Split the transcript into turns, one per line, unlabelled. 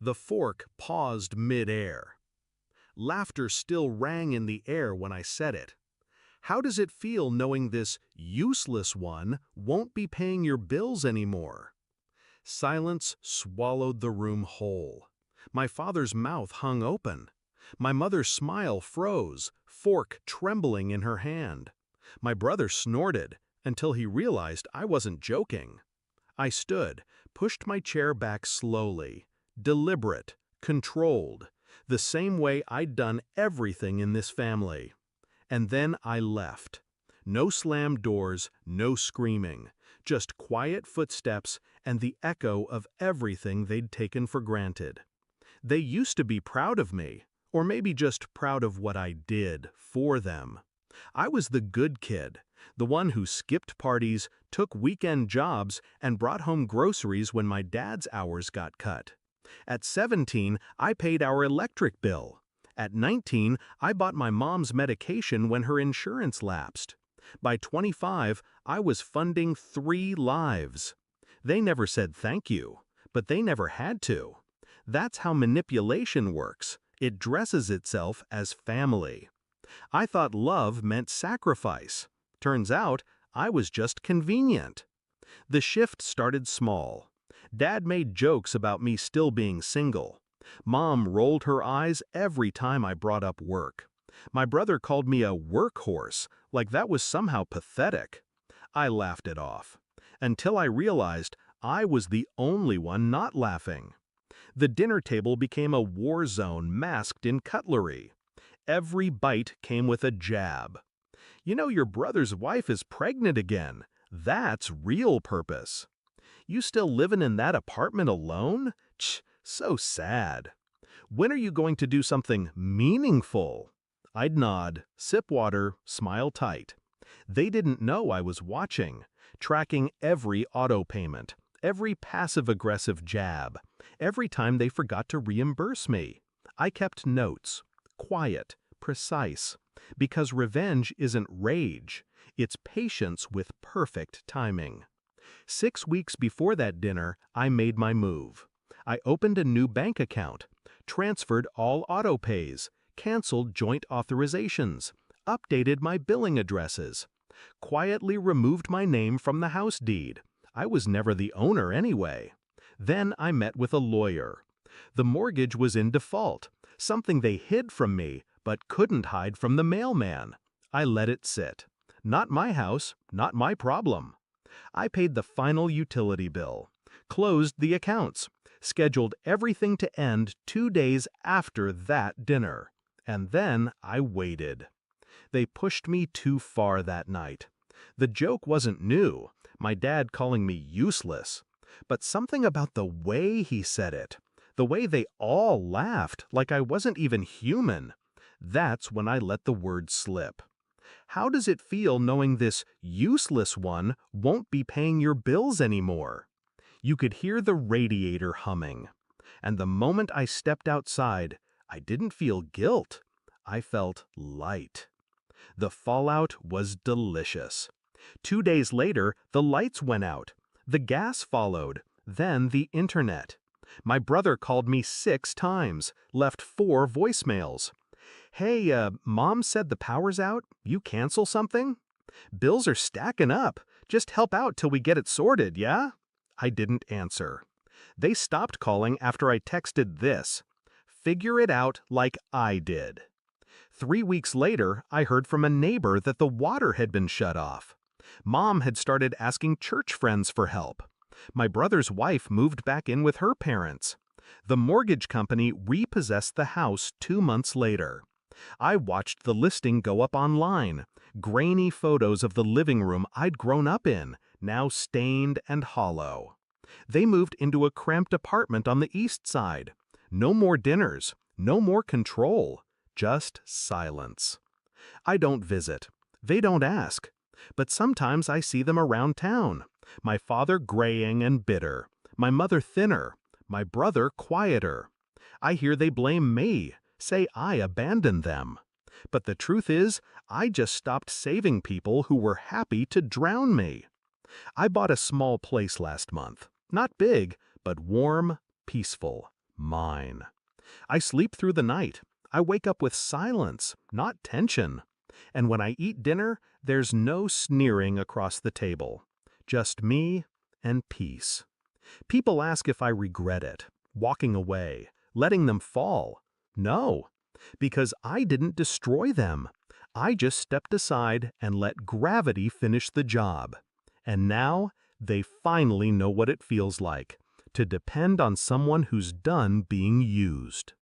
The fork paused mid-air. Laughter still rang in the air when I said it. How does it feel knowing this useless one won't be paying your bills anymore? Silence swallowed the room whole. My father's mouth hung open. My mother's smile froze, fork trembling in her hand. My brother snorted until he realized I wasn't joking. I stood, pushed my chair back slowly, deliberate, controlled, the same way I'd done everything in this family. And then I left. No slammed doors, no screaming, just quiet footsteps and the echo of everything they'd taken for granted. They used to be proud of me, or maybe just proud of what I did for them. I was the good kid, the one who skipped parties, took weekend jobs, and brought home groceries when my dad's hours got cut. At 17, I paid our electric bill. At 19, I bought my mom's medication when her insurance lapsed. By 25, I was funding 3 lives. They never said thank you, but they never had to. That's how manipulation works. It dresses itself as family. I thought love meant sacrifice. Turns out, I was just convenient. The shift started small. Dad made jokes about me still being single. Mom rolled her eyes every time I brought up work. My brother called me a workhorse, like that was somehow pathetic. I laughed it off, until I realized I was the only one not laughing. The dinner table became a war zone masked in cutlery. Every bite came with a jab. You know your brother's wife is pregnant again. That's real purpose. You still living in that apartment alone? So sad. When are you going to do something meaningful? I'd nod, sip water, smile tight. They didn't know I was watching, tracking every auto payment, every passive-aggressive jab, every time they forgot to reimburse me. I kept notes, quiet, precise, because revenge isn't rage, it's patience with perfect timing. 6 weeks before that dinner, I made my move. I opened a new bank account, transferred all auto pays, canceled joint authorizations, updated my billing addresses, quietly removed my name from the house deed. I was never the owner anyway. Then I met with a lawyer. The mortgage was in default, something they hid from me, but couldn't hide from the mailman. I let it sit. Not my house, not my problem. I paid the final utility bill, closed the accounts, scheduled everything to end 2 days after that dinner. And then I waited. They pushed me too far that night. The joke wasn't new, my dad calling me useless, but something about the way he said it, the way they all laughed like I wasn't even human, that's when I let the word slip. How does it feel knowing this useless one won't be paying your bills anymore? You could hear the radiator humming. And the moment I stepped outside, I didn't feel guilt. I felt light. The fallout was delicious. 2 days later, the lights went out. The gas followed, then the internet. My brother called me 6 times, left 4 voicemails. Hey, Mom said the power's out. You cancel something? Bills are stacking up. Just help out till we get it sorted, yeah? I didn't answer. They stopped calling after I texted this. Figure it out like I did. 3 weeks later, I heard from a neighbor that the water had been shut off. Mom had started asking church friends for help. My brother's wife moved back in with her parents. The mortgage company repossessed the house 2 months later. I watched the listing go up online, grainy photos of the living room I'd grown up in, now stained and hollow. They moved into a cramped apartment on the east side. No more dinners, no more control, just silence. I don't visit. They don't ask. But sometimes I see them around town. My father graying and bitter, my mother thinner, my brother quieter. I hear they blame me, say I abandoned them. But the truth is, I just stopped saving people who were happy to drown me. I bought a small place last month. Not big, but warm, peaceful. mine. I sleep through the night. I wake up with silence, not tension. And when I eat dinner, there's no sneering across the table. Just me and peace. People ask if I regret it, walking away, letting them fall. No, because I didn't destroy them. I just stepped aside and let gravity finish the job. And now, they finally know what it feels like to depend on someone who's done being used.